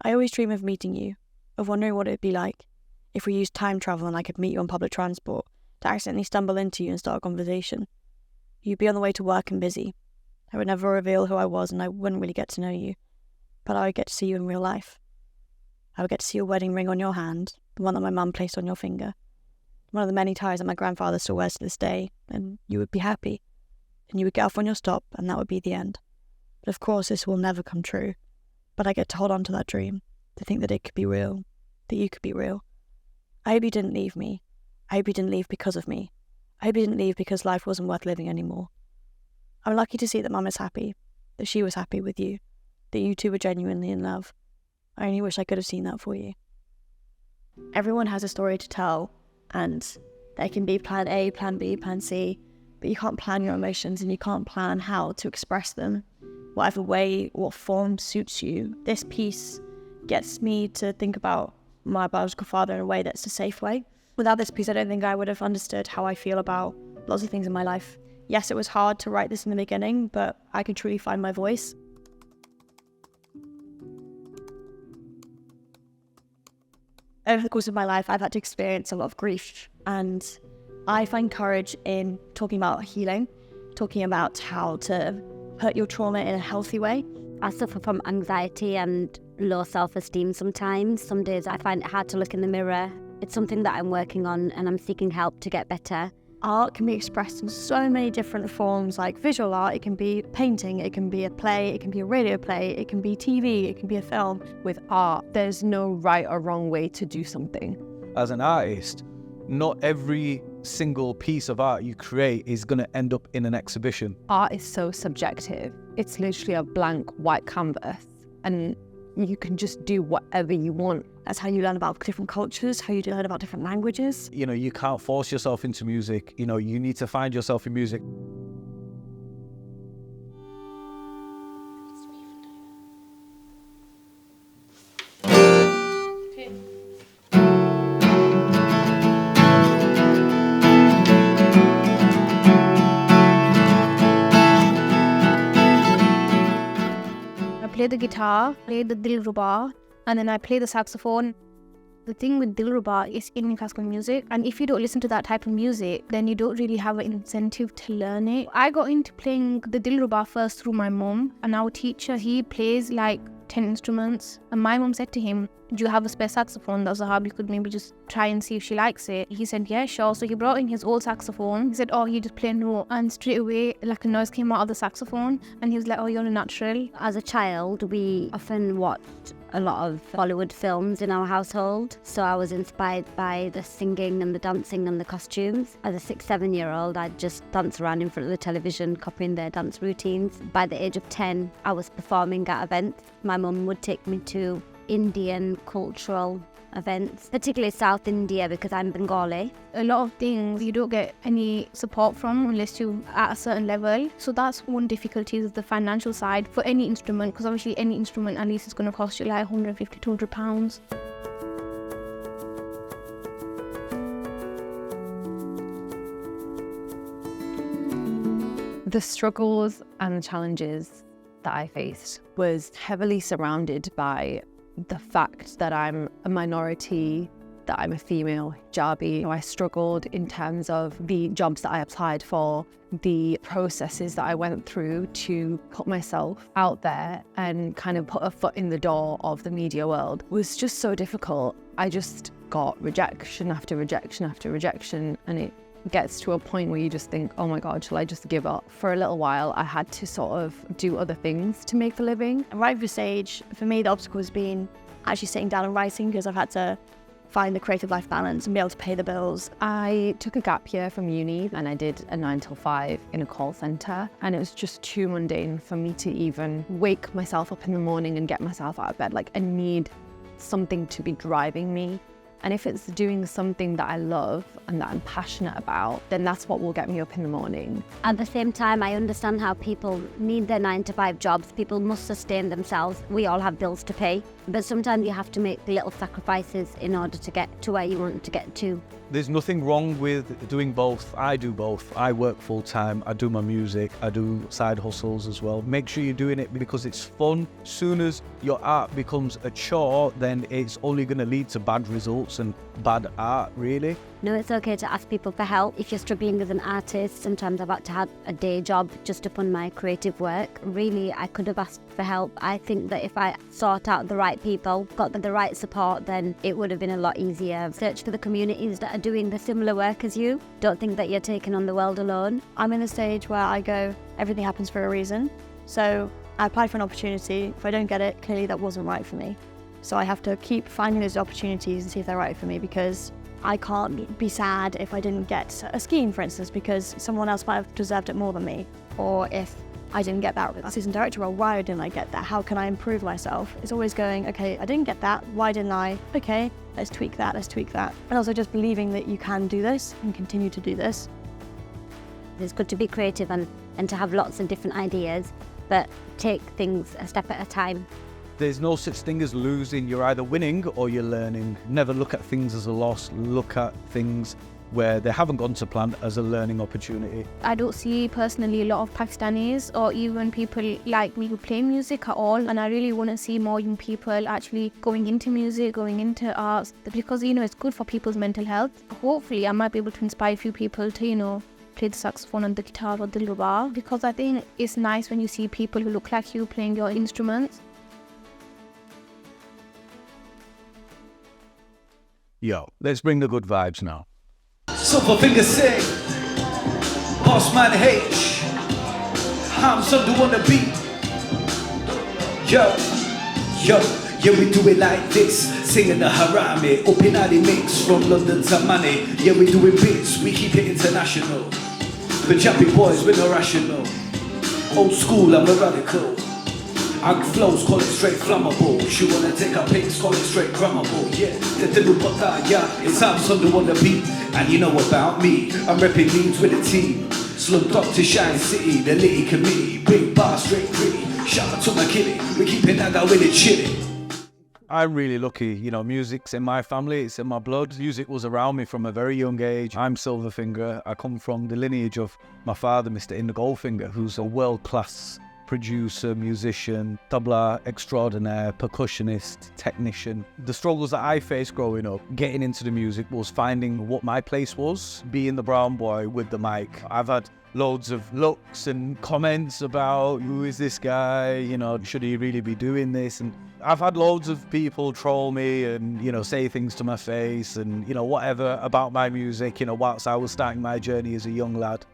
I always dream of meeting you, of wondering what it'd be like if we used time travel and I could meet you on public transport, to accidentally stumble into you and start a conversation. You'd be on the way to work and busy. I would never reveal who I was and I wouldn't really get to know you, but I would get to see you in real life. I would get to see your wedding ring on your hand, the one that my mum placed on your finger, one of the many ties that my grandfather still wears to this day, and you would be happy. And you would get off on your stop, and that would be the end. But of course, this will never come true. But I get to hold on to that dream, to think that it could be real, that you could be real. I hope you didn't leave me. I hope you didn't leave because of me. I hope you didn't leave because life wasn't worth living anymore. I'm lucky to see that Mum is happy, that she was happy with you, that you two were genuinely in love. I only wish I could have seen that for you. Everyone has a story to tell, and there can be plan A, plan B, plan C, but you can't plan your emotions and you can't plan how to express them. Whatever way, what form suits you. This piece gets me to think about my biological father in a way that's a safe way. Without this piece, I don't think I would have understood how I feel about lots of things in my life. Yes, it was hard to write this in the beginning, but I could truly find my voice. Over the course of my life, I've had to experience a lot of grief, and I find courage in talking about healing, talking about how to put your trauma in a healthy way. I suffer from anxiety and low self-esteem sometimes. Some days I find it hard to look in the mirror. It's something that I'm working on and I'm seeking help to get better. Art can be expressed in so many different forms, like visual art. It can be painting, it can be a play, it can be a radio play, it can be TV, it can be a film. With art, there's no right or wrong way to do something. As an artist, not every single piece of art you create is going to end up in an exhibition. Art is so subjective. It's literally a blank white canvas and you can just do whatever you want. That's how you learn about different cultures, how you learn about different languages. You know, you can't force yourself into music. You know, you need to find yourself in music. I play the guitar, play the dilruba, and then I play the saxophone. The thing with dilruba is Indian classical music, and if you don't listen to that type of music, then you don't really have an incentive to learn it. I got into playing the dilruba first through my mom, and our teacher, he plays like 10 instruments, and my mom said to him, do you have a spare saxophone that Zahab, you could maybe just try and see if she likes it? He said, yeah, sure. So he brought in his old saxophone. He said, oh, you just play a note, and straight away like a noise came out of the saxophone, and he was like, oh, you're a natural. As a child, we often watched a lot of Bollywood films in our household, so I was inspired by the singing and the dancing and the costumes. As a 6-7-year-old, I'd just dance around in front of the television, copying their dance routines. By the age of 10, I was performing at events. My mum would take me to Indian cultural events, particularly South India because I'm Bengali. A lot of things you don't get any support from unless you're at a certain level. So that's one difficulty, is the financial side for any instrument, because obviously any instrument at least is going to cost you like 150, 200 pounds. The struggles and challenges that I faced was heavily surrounded by the fact that I'm a minority, that I'm a female hijabi. I struggled in terms of the jobs that I applied for, the processes that I went through to put myself out there and kind of put a foot in the door of the media world was just so difficult. I just got rejection after rejection after rejection, and it gets to a point where you just think, oh my God, shall I just give up? For a little while, I had to sort of do other things to make a living. And right from this age, for me, the obstacle has been actually sitting down and writing, because I've had to find the creative life balance and be able to pay the bills. I took a gap year from uni and I did a 9 till 5 in a call centre, and it was just too mundane for me to even wake myself up in the morning and get myself out of bed. Like, I need something to be driving me And if it's doing something that I love and that I'm passionate about, then that's what will get me up in the morning. At the same time, I understand how people need their 9-to-5 jobs. People must sustain themselves. We all have bills to pay. But sometimes you have to make little sacrifices in order to get to where you want to get to. There's nothing wrong with doing both. I do both. I work full time, I do my music, I do side hustles as well. Make sure you're doing it because it's fun. Soon as your art becomes a chore, then it's only going to lead to bad results and bad art, really. No, it's okay to ask people for help. If you're struggling as an artist, sometimes I've had to have a day job just to fund my creative work. Really, I could have asked for help. I think that if I sought out the right people, got the right support, then it would have been a lot easier. Search for the communities that are doing the similar work as you. Don't think that you're taking on the world alone. I'm in a stage where I go, everything happens for a reason. So I apply for an opportunity. If I don't get it, clearly that wasn't right for me. So I have to keep finding those opportunities and see if they're right for me, because I can't be sad if I didn't get a scheme, for instance, because someone else might have deserved it more than me. Or if I didn't get that assistant director role, why didn't I get that? How can I improve myself? It's always going, okay, I didn't get that, why didn't I? Okay, let's tweak that. And also just believing that you can do this and continue to do this. It's good to be creative and to have lots of different ideas, but take things a step at a time. There's no such thing as losing. You're either winning or you're learning. Never look at things as a loss. Look at things where they haven't gone to plan as a learning opportunity. I don't see personally a lot of Pakistanis or even people like me who play music at all, and I really want to see more young people actually going into music, going into arts, because it's good for people's mental health. Hopefully I might be able to inspire a few people to play the saxophone and the guitar or the ruba, because I think it's nice when you see people who look like you playing your instruments. Yo, let's bring the good vibes now. Silver finger sing, Boss Man H, Hamza on the beat. Yo, yeah, we do it like this, singing the harami, up in the mix from London to Money. Yeah, we doing bits, we keep it international. The Jappy boys, we're no rational. Old school and we're radical. Our flows, call it straight flammable. She wanna take her pics, call it straight grammable. Yeah, the Lubata, yeah, it's Hamza on the beat. And you know about me, I'm repping Leeds with a team. Slumped up to Shine City, the Litty Committee. Big bar, straight gritty. Shout out to my kitty, we keeping that guy with it chilly. I'm really lucky, music's in my family, it's in my blood. Music was around me from a very young age. I'm Silverfinger. I come from the lineage of my father, Mr. Goldfinger, who's a world-class producer, musician, tabla extraordinaire, percussionist, technician. The struggles that I faced growing up, getting into the music, was finding what my place was, being the brown boy with the mic. I've had loads of looks and comments about, who is this guy, should he really be doing this? And I've had loads of people troll me and, say things to my face and, whatever about my music, whilst I was starting my journey as a young lad.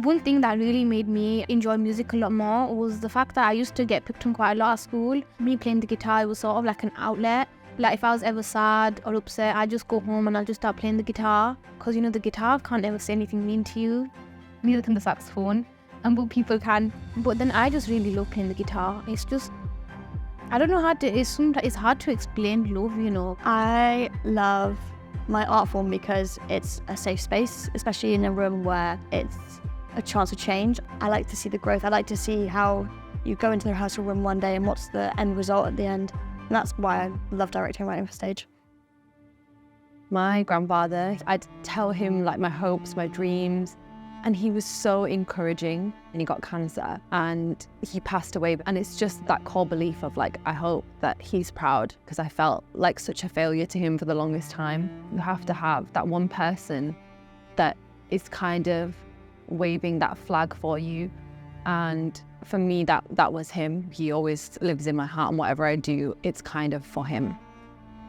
One thing that really made me enjoy music a lot more was the fact that I used to get picked on quite a lot at school. Me playing the guitar, it was sort of like an outlet. Like if I was ever sad or upset, I'd just go home and I'll just start playing the guitar. Because the guitar can't ever say anything mean to you. Neither can the saxophone. But people can. But then I just really love playing the guitar. It's just, I don't know how to, it's hard to explain love, I love my art form because it's a safe space, especially in a room where it's a chance to change. I like to see the growth. I like to see how you go into the rehearsal room one day and what's the end result at the end. And that's why I love directing and writing for stage. My grandfather, I'd tell him my hopes, my dreams, and he was so encouraging. And he got cancer and he passed away. And it's just that core belief of I hope that he's proud, because I felt like such a failure to him for the longest time. You have to have that one person that is kind of waving that flag for you, and for me that was him. He always lives in my heart, and whatever I do, it's kind of for him.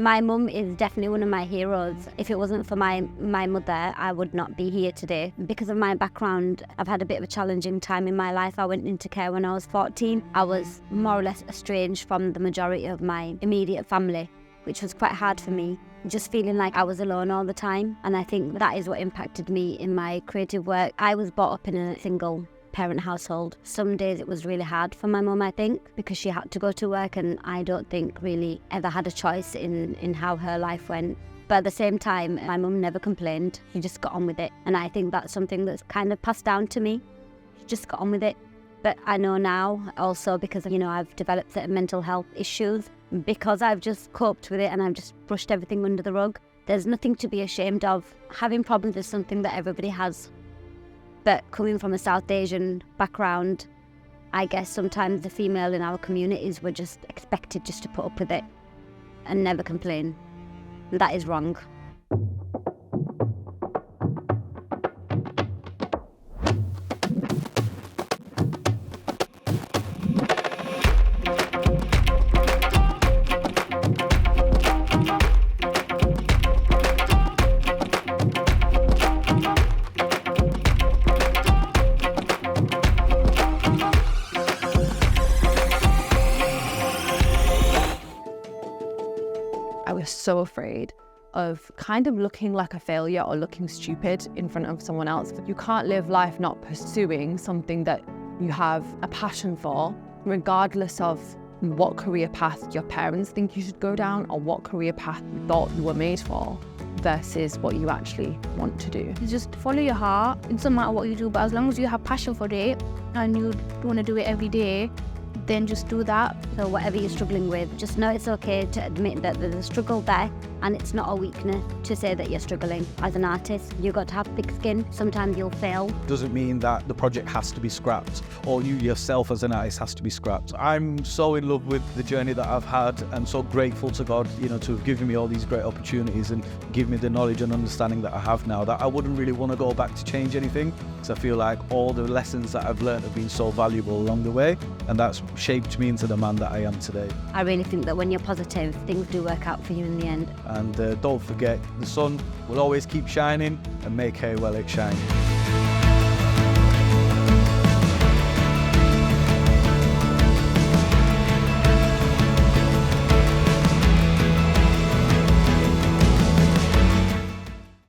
My mum is definitely one of my heroes. If it wasn't for my mother, I would not be here today. Because of my background, I've had a bit of a challenging time in my life. I went into care when I was 14. I was more or less estranged from the majority of my immediate family, which was quite hard for me. Just feeling like I was alone all the time. And I think that is what impacted me in my creative work. I was brought up in a single parent household. Some days it was really hard for my mum, I think, because she had to go to work, and I don't think really ever had a choice in how her life went. But at the same time, my mum never complained. She just got on with it. And I think that's something that's kind of passed down to me. She just got on with it. But I know now also because, I've developed certain mental health issues, because I've just coped with it and I've just brushed everything under the rug. There's nothing to be ashamed of. Having problems is something that everybody has. But coming from a South Asian background, I guess sometimes the female in our communities were just expected just to put up with it and never complain. And that is wrong. I was so afraid of kind of looking like a failure or looking stupid in front of someone else. You can't live life not pursuing something that you have a passion for, regardless of what career path your parents think you should go down or what career path you thought you were made for versus what you actually want to do. You just follow your heart. It doesn't matter what you do, but as long as you have passion for it and you want to do it every day, then just do that. So whatever you're struggling with, just know it's okay to admit that there's a struggle there, and it's not a weakness to say that you're struggling. As an artist, you've got to have thick skin. Sometimes you'll fail. Doesn't mean that the project has to be scrapped or you yourself as an artist has to be scrapped. I'm so in love with the journey that I've had and so grateful to God, to have given me all these great opportunities and give me the knowledge and understanding that I have now, that I wouldn't really want to go back to change anything, because I feel like all the lessons that I've learned have been so valuable along the way, and that's shaped me into the man that I am today. I really think that when you're positive, things do work out for you in the end. And don't forget, the sun will always keep shining, and make hay while it shines.